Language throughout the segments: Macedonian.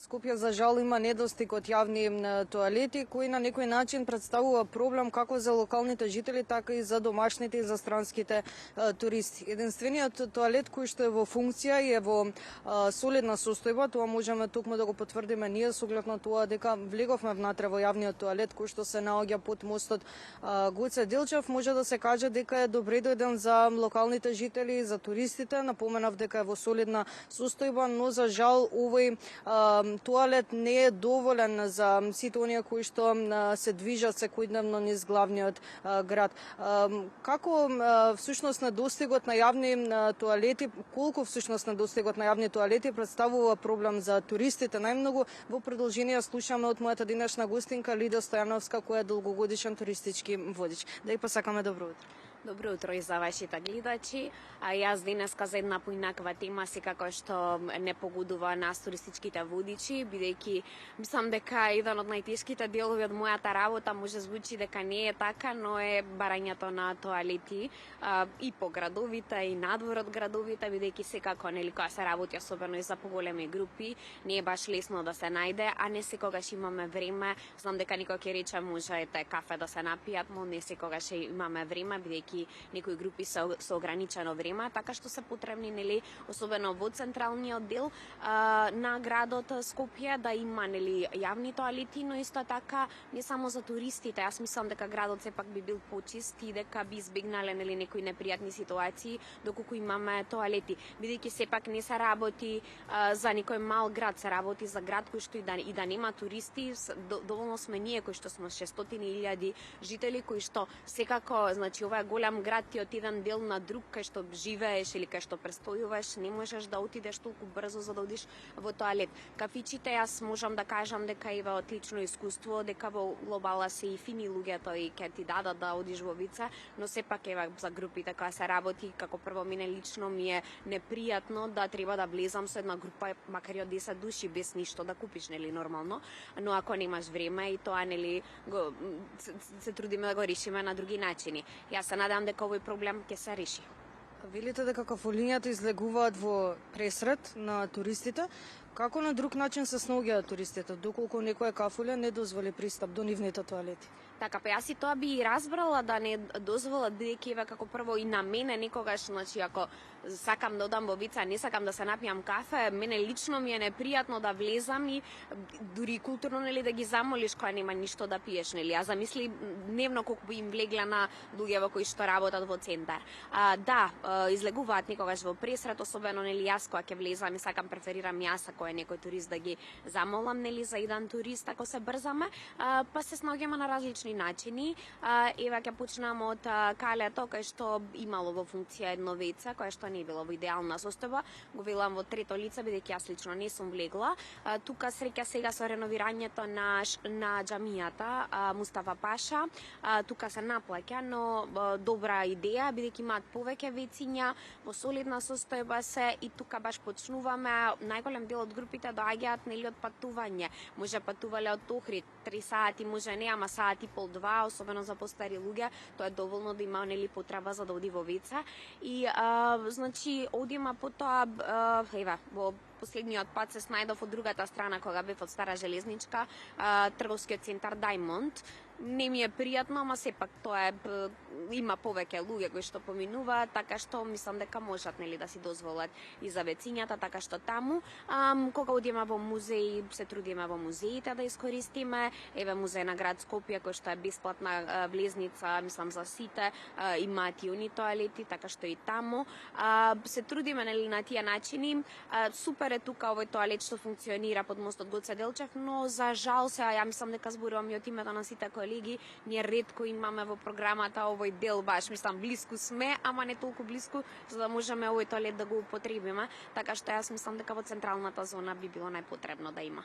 Скопје за жал има недостиг од јавни тоалети кои на некој начин представува проблем како за локалните жители, така и за домашните и за странските туристи. Единствениот тоалет кој што е во функција и е во солидна состојба, тоа можеме токму да го потврдиме ние со оглед на тоа дека влеговме внатре во јавниот тоалет кој што се наоѓа под мостот Гоце Делчев. Може да се каже дека е добре дојден за локалните жители и за туристите. Напоменав дека е во солидна состојба, но за жал овој тоалет не е доволен за сите оние кои што се движат секојдневно низ главниот град. Како всушност недостигот на јавни тоалети, колку всушност недостигот на јавни тоалети представува проблем за туристите? Најмногу во продолжение слушаме од мојата денешна гостинка Лидија Стојановска, која е долгогодишен туристички водич. Да и посакаме добро утро. Добро утро и за вашите гледачи. Јас денеска за една поинаква тема секако што не погодува нас туристичките водичи, бидејќи мислам дека еден од најтешките делови од мојата работа може звучи дека не е така, но е барањето на тоалети и по градовите и надвор од градовите, бидејќи секако нели кога се работи особено и за поголеми групи, не е баш лесно да се најде, а не секогаш имаме време. Знам дека никој ќе рече можете кафе да се напијат, но не секогаш имаме време бидејќи некои групи со ограничено време, така што се потребни нели особено во централниот дел на градот Скопје да има нели јавни тоалети, но исто така не само за туристите. Јас мислам дека градот сепак би бил почист и дека би избегнале нели некои непријатни ситуации доколку имаме тоалети, бидејќи сепак не се работи за некој мал град, се работи за град кој што и да нема туристи. Доволно сме ние кои што сме 600.000 жители кои што секако, значи ова е голем град, ти од еден дел на друг кај што живееш или кај што престојуваш, не можеш да отидеш толку брзо за да одиш во тоалет. Кафичите, јас можам да кажам дека има отлично искуство, дека во глобала се и фини луѓето и ќе ти дадат да одиш во вице, но сепак ева за групите кога се работи, како прво мене лично ми е непријатно да треба да влезам со една група макар и од 10 души без ништо да купиш нели нормално, но ако немаш време и тоа нели се трудиме да го решиме на други начини. Јас се надам дека овој проблем ќе се реши. Велите дека кафулињата излегуваат во пресрет на туристите. Како на друг начин се снаоѓаат туристите, доколку некоја кафулја не дозволи пристап до нивните тоалети? Така, па јас и тоа би разбрала да не дозволат, бидејќи еве како прво и на мене некогаш, значи ако сакам да одам во вица, не сакам да се напијам кафе, мене лично ми е непријатно да влезам и дури културно нели да ги замолиш кога нема ништо да пиеш, нели. Ја замисли дневно колку би им влегла на луѓето кои што работат во центар. Да, излегуваат некогаш во пресрет, особено нели јас кога ќе влезам и сакам преферирам јас ако е некој турист да ги замолам нели за еден турист ако се брзаме, па се снаоѓаме на различни начини. Ева ќе почнам од калето кај што имало во функција едно веце кое што не било во идеална состојба. Го велам во трето лице бидејќи јас лично не сум влегла. Тука среќа сега со реновирањето на џамијата Мустафа Паша, тука се наплаќа, но добра идеја бидејќи имаат повеќе вециња во солидна состојба се и тука баш почнуваме. Најголем дел од групите доаѓаат нели од патување. Може патувале од Охрид 3 сати, може не, ама сат и пол 2, особено за постари луѓе, тоа е доволно да има нели потреба за да оди во веце. И значи одима потоа ева во последниот пат се снајдов од другата страна кога бев од Стара железничка, трговскиот центар Даймонд. Не ми е пријатно, ама сепак тоа има повеќе луѓе кои што поминуваат, така што мислам дека можат нели да си дозволат и за вецињата, така што таму кога одиме во музеи, се трудиме во музеите да искористиме. Еве музеј на град Скопје кој што е бесплатна влезница, мислам за сите, имаат и они тоалети, така што и таму се трудиме нели на тие начини. Супер е тука овој тоалет што функционира под мостот Гоце Делчев, но за жал се ја мислам дека зборувам и од името на сите колеги, ние ретко имаме во програмата овој дел баш, мислам блиску сме, ама не толку блиску за да можеме овој тоалет да го употребиме, така што јас мислам дека во централната зона би било најпотребно да има.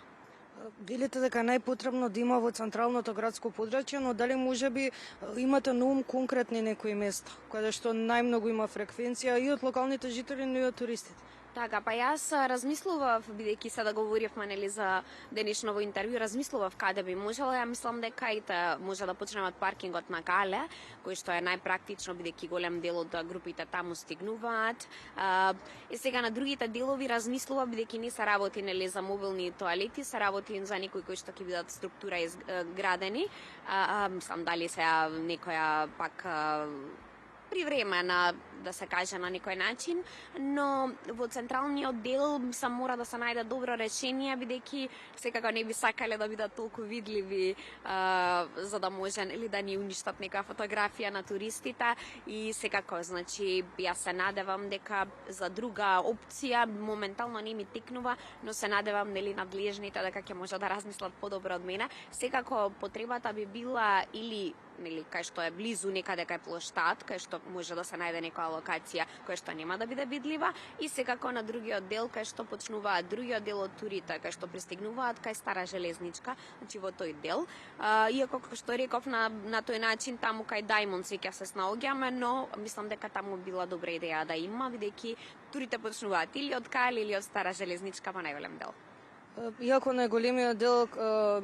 Велите дека најпотребно да има во централното градско подрачје, но дали можеби имате на ум конкретни некои места каде што најмногу има фреквенција и од локалните жители, но и од туристите? Така, па јас размислував, бидејќи сега говоривме нели за денешново интервју, размислував каде би можела. Ја мислам дека и може да почнеме од паркингот на Кале, кој што е најпрактично бидејќи голем дел од групите таму стигнуваат. И сега на другите делови размислував бидејќи не се работи нели за мобилни тоалети, се работи за некои кои што ќе бидат структура изградени. Мислам дали сега некоја пак привремена, да се каже на некој начин, но во централниот дел сам мора да се најде добро решение, бидејќи секако не би сакале да бидат толку видливи за да може или да ни уништат нека фотографија на туристите и секако, значи, јас се надевам дека за друга опција моментално не ми текнува, но се надевам нели надлежните дека ќе може да размислат подобро од мене. Секако потребата би била или нели кај што е близу некаде кај плоштад, кај што може да се најде некоја локација која што нема да биде видлива и секако на другиот дел кај што почнуваат другиот дел од турите, кај што пристигнуваат кај Стара железничка, значи во тој дел. Иако како што реков на тој начин таму кај Дајмонд ќе се снаоѓаме, но мислам дека таму била добра идеја да има, бидејќи турите почнуваат или од Кале или од Стара железничка во најголем дел. Иако најголемиот дел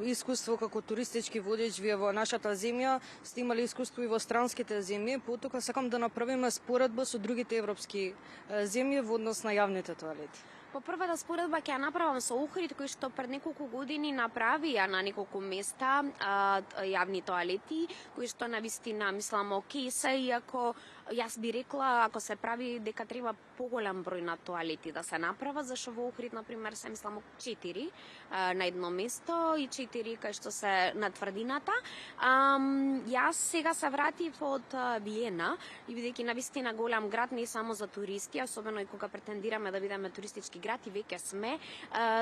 искуство како туристички водич вие во нашата земја сте имали искуство и во странските земји, потоа сакам да направиме споредба со другите европски земји во однос на јавните тоалети. По првата споредба ќе ја направам со Охрид, кој што пред неколку години направија на неколку места јавни тоалети, кои што навистина мислам окей се, иако јас би рекла ако се прави дека треба поголем број на тоалети да се направат, зашто во Охрид на пример се мислам 4 на едно место и 4 кај што се на тврдината. Јас сега се вратив од Виена и бидејќи навистина голем град не само за туристи, особено и кога претендираме да бидеме туристички град и веќе сме,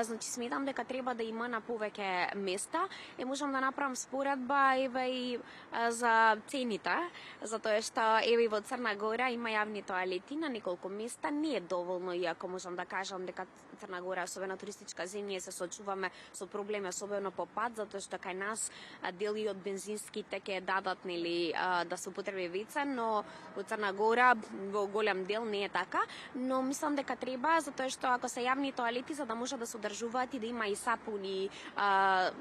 значи сметам дека треба да има на повеќе места и можам да направам споредба еве и за цените, затоа што еве во Црна Гора има јавни тоалети на неколку места, не е доволно, иако можам да кажам дека Црна Гора, особено туристичка земја, се соочуваме со проблеми, особено по пат, затоа што кај нас дели од бензинските ќе дадат нели да се употреби веќе, но во Црна Гора во голем дел не е така, но мислам дека треба, затоа што ако се јавни тоалети за да може да се одржуваат и да има и сапуни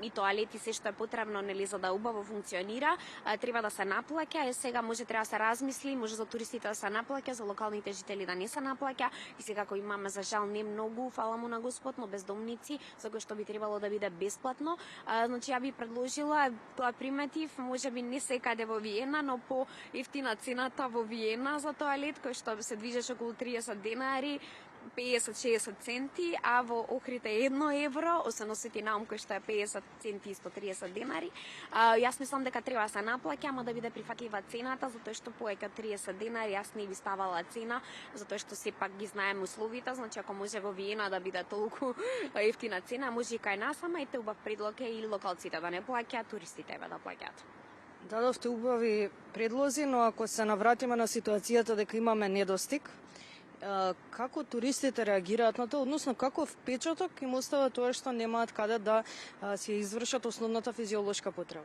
и тоалети, се што е потребно нели за да убаво функционира, треба да се наплаќа. Сега може треба да се размисли, може за туристите да се наплаќа, за локалните жители да не се наплаќа и секако имаме за жал не многу, фала му на Господ, но бездомници за кои што би требало да биде бесплатно. Значи ја би предложила, тоа приметив, можеби не секаде во Виена, но по ефтина цената во Виена за тоалет кој што се движеше околу 30 денари, 50-60 центи, а во Охрид е 1 евро, 80 наум кој што е 50 центи и 130 денари. Јас мислам дека треба да се наплаќа, ама да биде прифатлива цената, затоа што повеќе од 30 денари јас не би ставала цена, затоа што сепак ги знаеме условите, значи ако може во Виена да биде толку ефтина цена, може и кај нас, ама ете убав предлог е и локалците да не плаќаат, туристите да плаќаат. Дадовте убави предлози, но ако се навратиме на ситуацијата дека имаме недостиг, како туристите реагираат на тоа, односно каков впечаток им остава тоа што немаат каде да се извршат основната физиолошка потреба?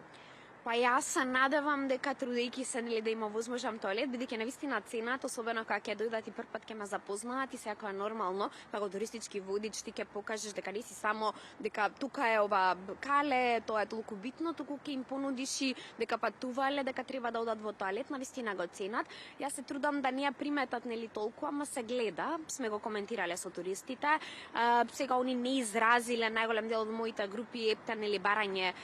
Па јас се надевам дека трудејќи се нели да има возможен тоалет, бидејќи навистина цената, особено кога ќе дојдат и прв пат ќе ме запознаат и секако е нормално, како туристички водич ти ќе покажеш дека не си само дека тука е ова Кале, тоа е толку битно, туку ќе им понудиш и дека патувале, дека треба да одат во тоалет, навистина го ценат. Јас се трудам да не ја приметат нели толку, ама се гледа, сме го коментирале со туристите. Сега они не изразиле најголем дел од моите групи ептен или барање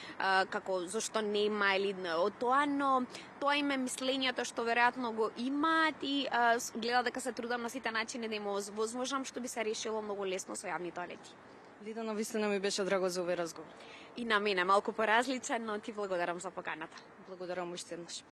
како зошто нема или од тоа, но тоа им е мислењето што веројатно го имаат и гледа дека се трудам на сите начини да им возможам, што би се решило многу лесно со јавни тоалети. Лида, навистина ми беше драго за овој разговор. И на мене малку поразличен, но ти благодарам за поканата. Благодарам уште еднаш.